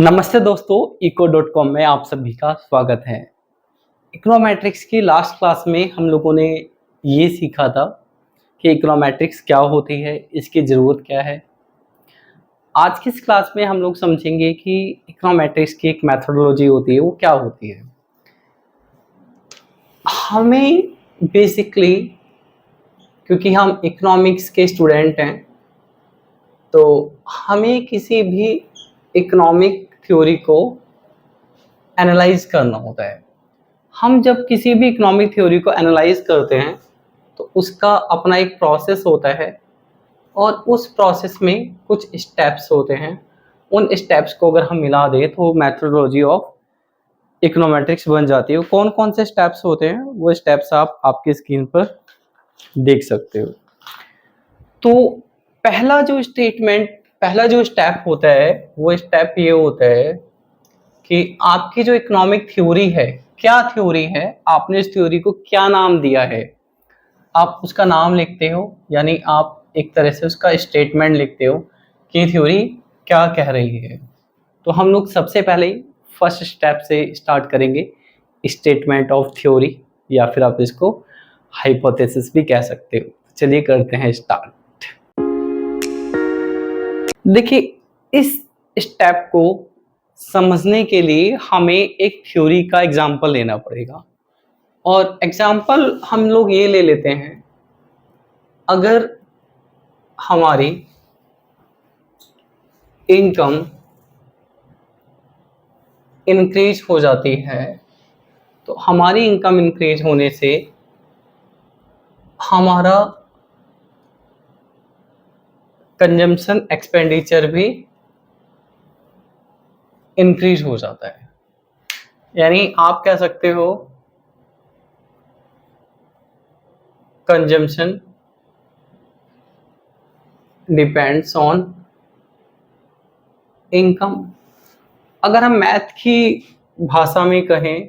नमस्ते दोस्तों, eco.com में आप सभी का स्वागत है। इकोनोमेट्रिक्स की लास्ट क्लास में हम लोगों ने ये सीखा था कि इकोनोमेट्रिक्स क्या होती है, इसकी ज़रूरत क्या है। आज की इस क्लास में हम लोग समझेंगे कि इकोनोमेट्रिक्स की एक मेथोडोलॉजी होती है, वो क्या होती है। हमें बेसिकली, क्योंकि हम इकोनॉमिक्स के स्टूडेंट हैं, तो हमें किसी भी इकोनॉमिक थ्योरी को एनालाइज करना होता है। हम जब किसी भी इकोनॉमिक थ्योरी को एनालाइज करते हैं तो उसका अपना एक प्रोसेस होता है और उस प्रोसेस में कुछ स्टेप्स होते हैं। उन स्टेप्स को अगर हम मिला दें तो मेथोडोलॉजी ऑफ इकोनोमेट्रिक्स बन जाती है। कौन कौन से स्टेप्स होते हैं वो स्टेप्स आप आपकी स्क्रीन पर देख सकते हो। तो पहला जो स्टेप होता है वो स्टेप ये होता है कि आपकी जो इकोनॉमिक थ्योरी है, क्या थ्योरी है, आपने इस थ्योरी को क्या नाम दिया है, आप उसका नाम लिखते हो। यानी आप एक तरह से उसका स्टेटमेंट लिखते हो कि थ्योरी क्या कह रही है। तो हम लोग सबसे पहले फर्स्ट स्टेप से स्टार्ट करेंगे, स्टेटमेंट ऑफ थ्योरी, या फिर आप इसको हाइपोथेसिस भी कह सकते हो। चलिए करते हैं स्टार्ट। देखिए, इस स्टेप को समझने के लिए हमें एक थ्योरी का एग्जाम्पल लेना पड़ेगा। और एग्जाम्पल हम लोग ये ले लेते हैं, अगर हमारी इनकम इंक्रीज हो जाती है तो हमारी इनकम इंक्रीज होने से हमारा कंजम्पशन एक्सपेंडिचर भी इंक्रीज हो जाता है। यानी आप कह सकते हो कंजम्पशन डिपेंड्स ऑन इनकम। अगर हम मैथ की भाषा में कहें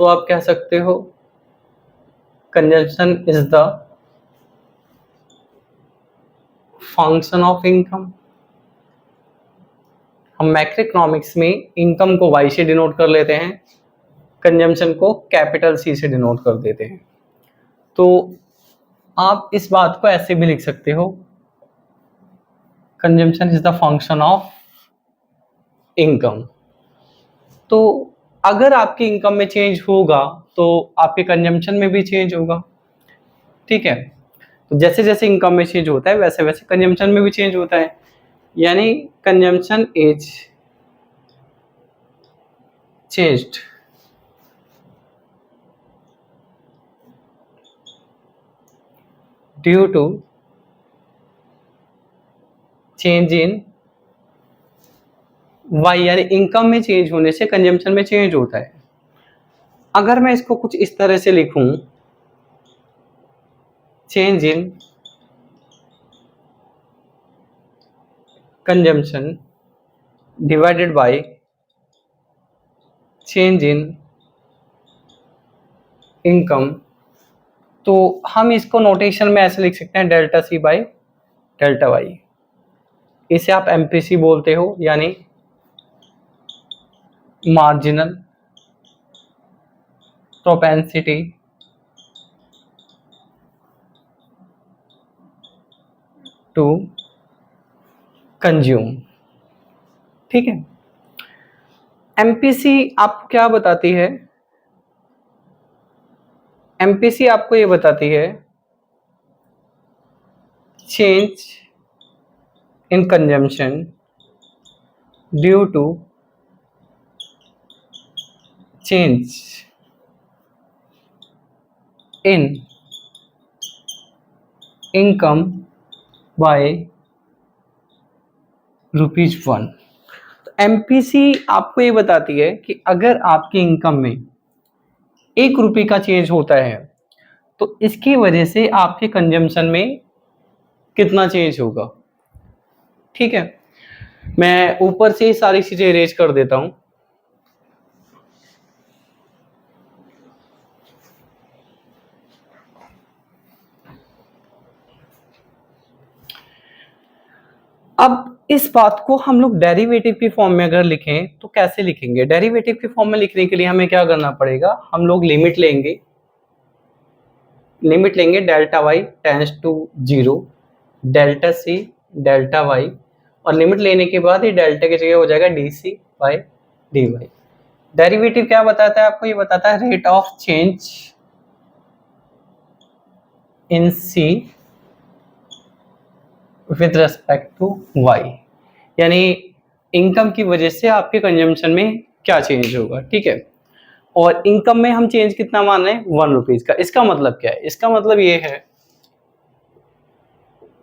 तो आप कह सकते हो consumption is the function of income. हम मैक्रो इकोनॉमिक्स में इनकम को वाई से डिनोट कर लेते हैं, कंजम्पशन को कैपिटल सी से डिनोट कर देते हैं। तो आप इस बात को ऐसे भी लिख सकते हो, consumption is the function of income. तो अगर आपकी इनकम में चेंज होगा तो आपके कंजम्पशन में भी चेंज होगा। ठीक है, तो जैसे जैसे इनकम में चेंज होता है वैसे वैसे कंजम्पशन में भी चेंज होता है। यानी consumption is changed due to change in Y. यानी इनकम में चेंज होने से कंजम्पशन में चेंज होता है। अगर मैं इसको कुछ इस तरह से लिखूं, change in consumption divided by change in income, तो हम इसको नोटेशन में ऐसे लिख सकते हैं, delta C by delta Y. इसे आप एमपीसी बोलते हो, यानी मार्जिनल प्रोपेंसिटी टू कंज्यूम। ठीक है, एमपीसी आपको क्या बताती है? एमपीसी आपको ये बताती है change in consumption due to change in income by ₹1। तो एमपीसी आपको ये बताती है कि अगर आपकी इनकम में ₹1 का चेंज होता है तो इसकी वजह से आपके कंजम्पशन में कितना चेंज होगा। ठीक है, मैं ऊपर से ही सारी चीजें अरेंज कर देता हूं। अब इस बात को हम लोग डेरिवेटिव की फॉर्म में अगर लिखें तो कैसे लिखेंगे? डेरिवेटिव की फॉर्म में लिखने के लिए हमें क्या करना पड़ेगा? हम लोग लिमिट लेंगे delta Y tends to 0, delta C delta Y, और लिमिट लेने के बाद ये डेल्टा की जगह हो जाएगा D C by D Y. Derivative क्या बताता है आपको? ये बताता है rate of change in C with respect to Y, यानी इनकम की वजह से आपके कंजम्पशन में क्या चेंज होगा, ठीक है। और इनकम में हम चेंज कितना मान रहे हैं? 1 रुपीज का। इसका मतलब क्या है? इसका मतलब ये है,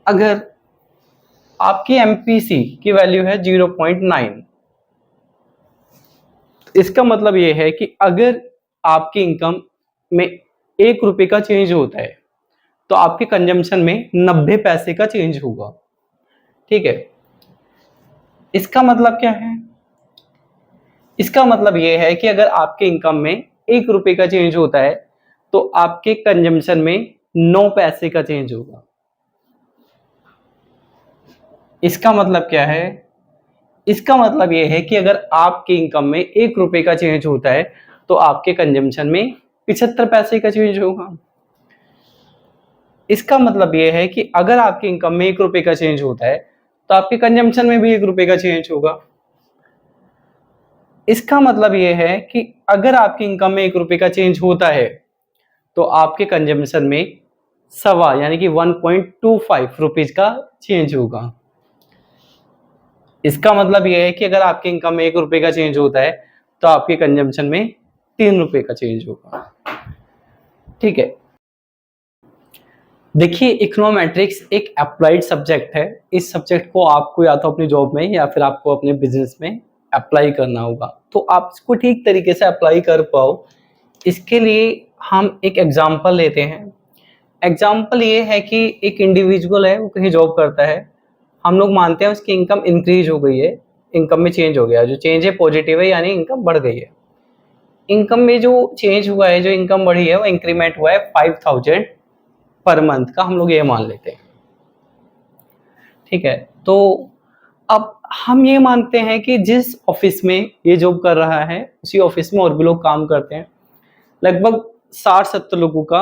अगर आपकी एमपीसी की वैल्यू है 0.9, इसका मतलब ये है कि अगर आपकी इनकम में 1 रुपए का चेंज होता है तो आपके कंजम्पशन में 90 पैसे का चेंज होगा, ठीक है। इसका मतलब क्या है? इसका मतलब यह है कि अगर आपके इनकम में 1 रुपए का चेंज होता है तो आपके कंजम्पशन में 9 पैसे का चेंज होगा। इसका मतलब क्या है? इसका मतलब यह है कि अगर आपके इनकम में 1 रुपए का चेंज होता है तो आपके कंजम्पशन में 75 पैसे का चेंज होगा। इसका मतलब यह है कि अगर आपके इनकम में 1 रुपए का चेंज होता है तो आपके कंजम्पशन में भी 1 रुपए का चेंज होगा। इसका मतलब यह है कि अगर आपकी इनकम में 1 रुपए का चेंज होता है तो आपके कंजम्पशन में सवा यानी कि 1.25 रुपीज का चेंज होगा। इसका मतलब यह है कि अगर आपके इनकम में 1 रुपए का चेंज होता है तो आपके कंजम्पशन में 3 रुपए का चेंज होगा, ठीक है। देखिए, इकोनोमेट्रिक्स एक अप्लाइड सब्जेक्ट है। इस सब्जेक्ट को आपको या तो अपनी जॉब में या फिर आपको अपने बिजनेस में अप्लाई करना होगा, तो आप इसको ठीक तरीके से अप्लाई कर पाओ, इसके लिए हम एक एग्जांपल लेते हैं। एग्जांपल ये है कि एक इंडिविजुअल है, वो कहीं जॉब करता है। हम लोग मानते हैं उसकी इनकम इंक्रीज हो गई है, इनकम में चेंज हो गया, जो चेंज है पॉजिटिव है, यानी इनकम बढ़ गई है। इनकम में जो चेंज हुआ है, जो इनकम बढ़ी है, वो इंक्रीमेंट हुआ है 5000 पर मंथ का, हम लोग ये मान लेते हैं, ठीक है। तो अब हम ये मानते हैं कि जिस ऑफिस में ये जॉब कर रहा है उसी ऑफिस में और भी लोग काम करते हैं। लगभग 60-70 लोगों का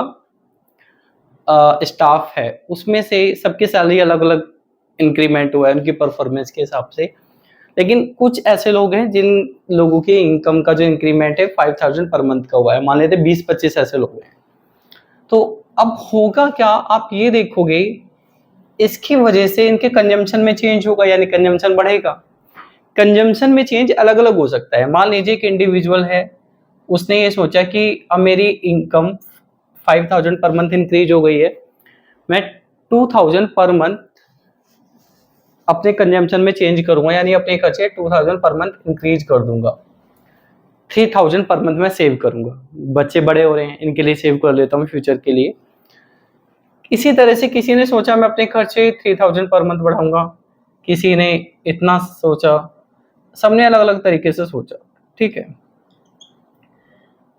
स्टाफ है, उसमें से सबकी सैलरी अलग अलग इंक्रीमेंट हुआ है उनकी परफॉर्मेंस के हिसाब से। लेकिन कुछ ऐसे लोग हैं जिन लोगों की इनकम का जो इंक्रीमेंट है 5000 पर मंथ का हुआ है, मान लेते 20-25 ऐसे लोग हैं। तो अब होगा क्या, आप ये देखोगे, इसकी वजह से इनके कंजम्पशन में चेंज होगा, यानी कंजम्पशन बढ़ेगा। कंजम्पशन में चेंज अलग अलग हो सकता है। मान लीजिए कि इंडिविजुअल है, उसने ये सोचा कि अब मेरी इनकम 5000 पर मंथ इंक्रीज हो गई है, मैं 2000 पर मंथ अपने कंजम्पशन में चेंज करूंगा, यानी अपने खर्चे 2000 पर मंथ इंक्रीज कर दूंगा। 3000 पर मंथ में सेव करूंगा। बच्चे बड़े हो रहे हैं, इनके लिए सेव कर लेता हूँ फ्यूचर के लिए। इसी तरह से किसी ने सोचा मैं अपने खर्चे 3000 पर मंथ बढ़ाऊंगा, किसी ने इतना सोचा, सबने अलग अलग तरीके से सोचा, ठीक है।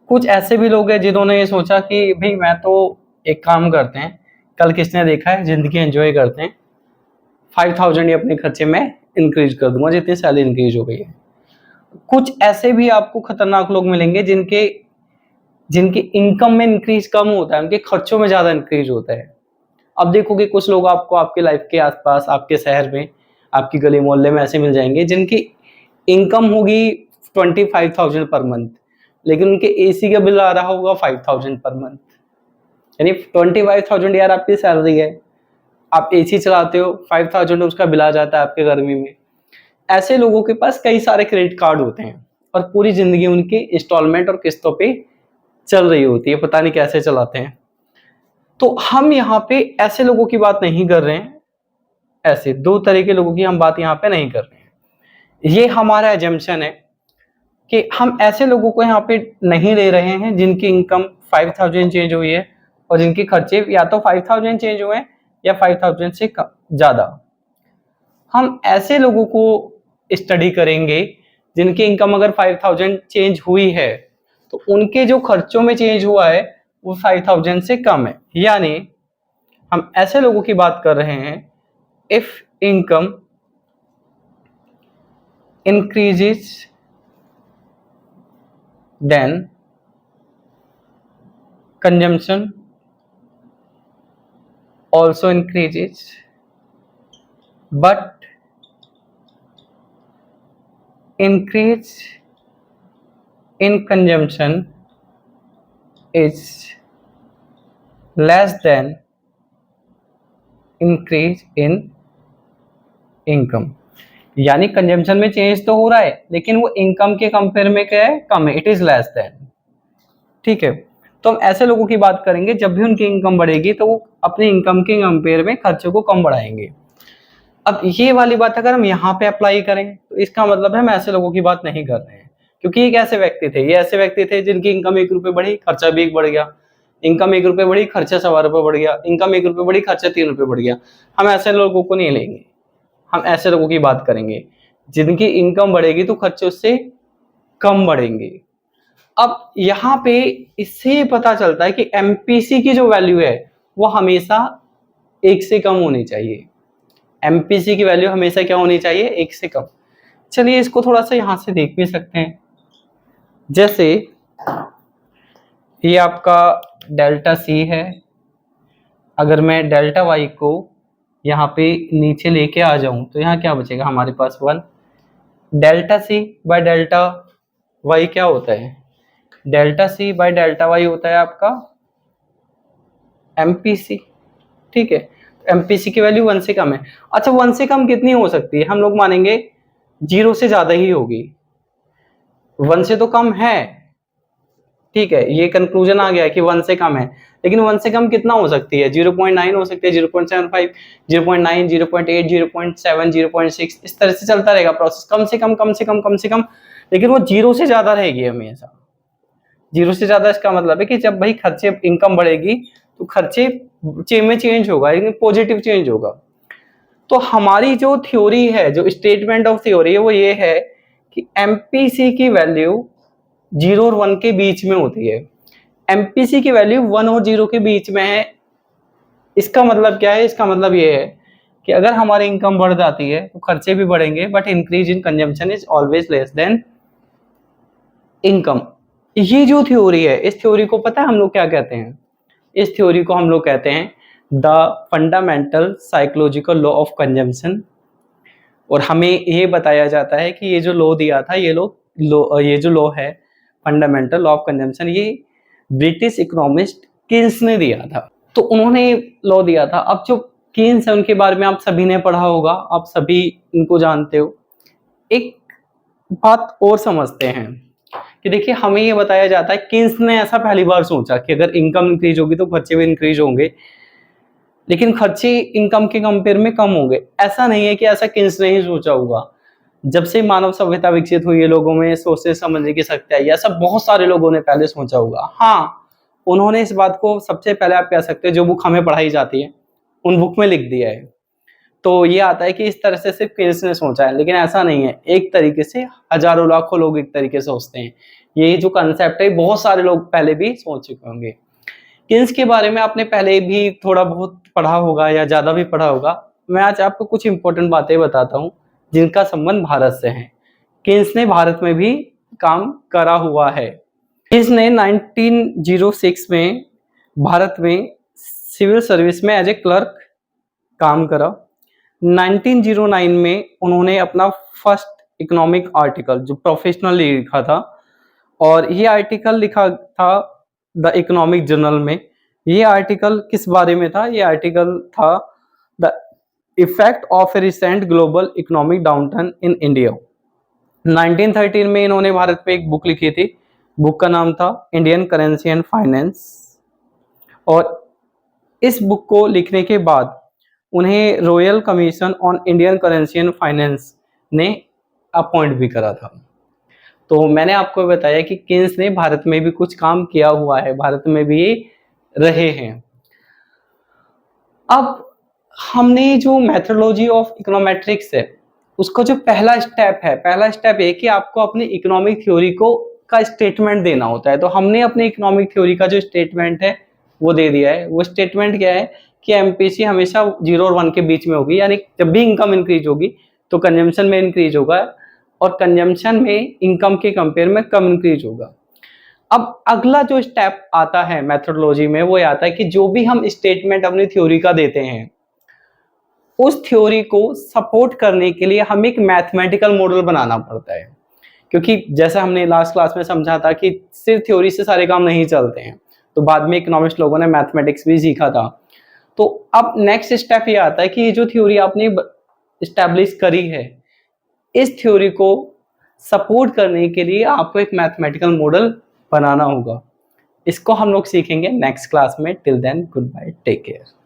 कुछ ऐसे भी लोग हैं जिन्होंने ये सोचा कि भाई मैं तो एक काम करते हैं, कल किसने देखा है, जिंदगी एंजॉय करते हैं, 5000 ही अपने खर्चे में इंक्रीज कर दूंगा जितनी सैलरी इंक्रीज हो गई है। कुछ ऐसे भी आपको खतरनाक लोग मिलेंगे जिनकी इनकम में इंक्रीज कम होता है, उनके खर्चों में ज्यादा इंक्रीज होता है। अब देखोगे कुछ लोग आपको आपके लाइफ के आसपास, आपके शहर में, आपकी गली मोहल्ले में ऐसे मिल जाएंगे जिनकी इनकम होगी 25,000 पर मंथ, लेकिन उनके एसी का बिल आ रहा होगा 5,000 पर मंथ। यानी 25,000 यार आपकी सैलरी है, आप एसी चलाते हो, 5,000 उसका बिल आ जाता है आपके गर्मी में। ऐसे लोगों के पास कई सारे क्रेडिट कार्ड होते हैं और पूरी जिंदगी उनकी इंस्टॉलमेंट और किस्तों पे चल रही होती है, पता नहीं कैसे चलाते हैं। तो हम यहाँ पे ऐसे लोगों की बात नहीं कर रहे हैं, ऐसे 2 तरह के लोगों की हम बात यहाँ पे नहीं कर रहे हैं। ये हमारा एजम्पशन है कि हम ऐसे लोगों को यहाँ पे नहीं ले रहे हैं जिनकी इनकम 5000 चेंज हुई है और जिनके खर्चे या तो 5000 चेंज हुए हैं या 5000 से ज्यादा। हम ऐसे लोगों को स्टडी करेंगे जिनकी इनकम अगर 5000 चेंज हुई है तो उनके जो खर्चों में चेंज हुआ है वो 5000 से कम है। यानी हम ऐसे लोगों की बात कर रहे हैं, if income increases then consumption also increases, but increase in consumption is less than increase in income। यानी कंजम्पशन में चेंज तो हो रहा है लेकिन वो इनकम के कंपेयर में क्या है, कम है, इट इज लेस देन। ठीक है, तो हम ऐसे लोगों की बात करेंगे जब भी उनकी इनकम बढ़ेगी तो वो अपने इनकम के कंपेयर में खर्चों को कम बढ़ाएंगे। अब ये वाली बात अगर हम यहाँ पे अप्लाई करें तो इसका मतलब है हम ऐसे लोगों की बात नहीं कर रहे हैं, क्योंकि ये ऐसे व्यक्ति थे, ये ऐसे व्यक्ति थे जिनकी इनकम 1 रुपए बढ़ी, खर्चा भी 1 बढ़ गया, इनकम 1 रुपए बढ़ी, खर्चा 1.25 रुपए बढ़ गया, इनकम 1 रुपए बढ़ी, खर्चा 3 रुपए बढ़ गया। हम ऐसे लोगों को नहीं लेंगे, हम ऐसे लोगों की बात करेंगे जिनकी इनकम बढ़ेगी तो खर्चे उससे कम बढ़ेंगे। अब यहाँ पे इससे पता चलता है कि एमपीसी की जो वैल्यू है वो हमेशा 1 से कम होनी चाहिए। एमपीसी की वैल्यू हमेशा क्या होनी चाहिए, 1 से कम। चलिए इसको थोड़ा सा यहां से देख भी सकते हैं, जैसे ये आपका डेल्टा सी है, अगर मैं डेल्टा वाई को यहाँ पे नीचे लेके आ जाऊं तो यहाँ क्या बचेगा हमारे पास 1। Delta C by delta Y क्या होता है, delta C by delta Y होता है आपका एमपीसी। ठीक है, एमपीसी की वैल्यू 1 से कम है। अच्छा 1 से कम कितनी हो सकती है, हम लोग मानेंगे 0 से ज्यादा ही होगी, 1 से तो कम है। ठीक है, ये कंक्लूजन आ गया कि 1 से कम है, लेकिन 1 से कम कितना हो सकती है, 0.9 हो सकती है, 0.75, 0.9, 0.8, 0.7, 0.6, इस तरह से चलता रहेगा प्रोसेस, कम से कम कम से कम कम से कम, लेकिन वो 0 से ज्यादा रहेगी हमेशा। 0 से ज्यादा इसका मतलब है कि जब भाई खर्चे, इनकम बढ़ेगी तो खर्चे में चेंज होगा, लेकिन पॉजिटिव चेंज होगा। तो हमारी जो थ्योरी है, जो स्टेटमेंट ऑफ थ्योरी है वो ये है कि एमपीसी की वैल्यू 0 और 1 के बीच में होती है। एमपीसी की वैल्यू 1 और 0 के बीच में है। इसका मतलब क्या है, इसका मतलब ये है कि अगर हमारी इनकम बढ़ जाती है तो खर्चे भी बढ़ेंगे, but increase in consumption is always less than income. ये जो थ्योरी है, इस थ्योरी को पता है हम लोग क्या कहते हैं, इस थ्योरी को हम लोग कहते हैं the fundamental psychological law of consumption. और हमें ये बताया जाता है कि ये जो लॉ दिया था, ये जो लॉ है फंडामेंटल लॉ ऑफ कंजम्पशन, ये ब्रिटिश इकोनॉमिस्ट कीन्स ने दिया था। तो उन्होंने लॉ दिया था। अब जो कीन्स है उनके बारे में आप सभी ने पढ़ा होगा, आप सभी इनको जानते हो। एक बात और समझते हैं कि देखिए हमें ये बताया जाता है, कीन्स ने ऐसा पहली बार सोचा कि अगर इनकम इंक्रीज होगी तो खर्चे भी इंक्रीज होंगे, लेकिन खर्चे इनकम के कंपेयर में कम होंगे। ऐसा नहीं है कि ऐसा कीन्स ने ही सोचा होगा। जब से मानव सभ्यता विकसित हुई है, लोगों में सोचने समझने की शक्ति आई, ऐसा बहुत सारे लोगों ने पहले सोचा होगा। हाँ, उन्होंने इस बात को सबसे पहले, आप कह सकते हैं, जो बुक हमें पढ़ाई जाती है उन बुक में लिख दिया है। तो ये आता है कि इस तरह से सिर्फ कीन्स ने सोचा है, लेकिन ऐसा नहीं है। एक तरीके से हजारों लाखों लोग एक तरीके से सोचते हैं। ये जो कंसेप्ट है बहुत सारे लोग पहले भी सोच चुके होंगे। कीन्स के बारे में आपने पहले भी थोड़ा बहुत पढ़ा होगा या ज्यादा भी पढ़ा होगा। मैं आज आपको कुछ इंपॉर्टेंट बातें बताता हूँ जिनका संबंध भारत से है। कीन्स ने भारत में भी काम करा हुआ है। कीन्स ने 1906 में भारत में सिविल सर्विस में एज ए क्लर्क काम करा। 1909 में उन्होंने अपना फर्स्ट इकोनॉमिक आर्टिकल जो प्रोफेशनली लिखा था, और ये आर्टिकल लिखा था द इकोनॉमिक जर्नल में। ये आर्टिकल किस बारे में था, ये आर्टिकल था the effect of A recent global economic downturn in India. 1913 में इन्होंने भारत पे एक बुक लिखी थी, बुक का नाम था इंडियन करेंसी एंड फाइनेंस। और इस बुक को लिखने के बाद उन्हें royal commission on Indian currency and finance ने अपॉइंट भी करा था। तो मैंने आपको बताया कि कीन्स ने भारत में भी कुछ काम किया हुआ है, भारत में भी रहे हैं। अब हमने जो मेथोडोलॉजी ऑफ इकोनोमेट्रिक्स है उसका जो पहला स्टेप है कि आपको अपनी इकोनॉमिक थ्योरी को का स्टेटमेंट देना होता है। तो हमने अपने इकोनॉमिक थ्योरी का जो स्टेटमेंट है वो दे दिया है। वो स्टेटमेंट क्या है कि एमपीसी हमेशा 0 और 1 के बीच में होगी, यानी जब भी इनकम इंक्रीज होगी तो कंजम्पशन में इंक्रीज होगा, और कंजम्पशन में इनकम के कंपेयर में कम इंक्रीज होगा। अब अगला जो स्टेप आता है मेथोडोलॉजी में वो ये आता है कि जो भी हम स्टेटमेंट अपनी थ्योरी का देते हैं उस थ्योरी को सपोर्ट करने के लिए हमें एक मैथमेटिकल मॉडल बनाना पड़ता है, क्योंकि जैसा हमने लास्ट क्लास में समझा था कि सिर्फ थ्योरी से सारे काम नहीं चलते हैं, तो बाद में इकोनॉमिस्ट लोगों ने मैथमेटिक्स भी सीखा था। तो अब नेक्स्ट स्टेप ये आता है कि ये जो थ्योरी आपने इस्टेब्लिश करी है, इस थ्योरी को सपोर्ट करने के लिए आपको एक मैथमेटिकल मॉडल बनाना होगा। इसको हम लोग सीखेंगे नेक्स्ट क्लास में। Till then goodbye, take care.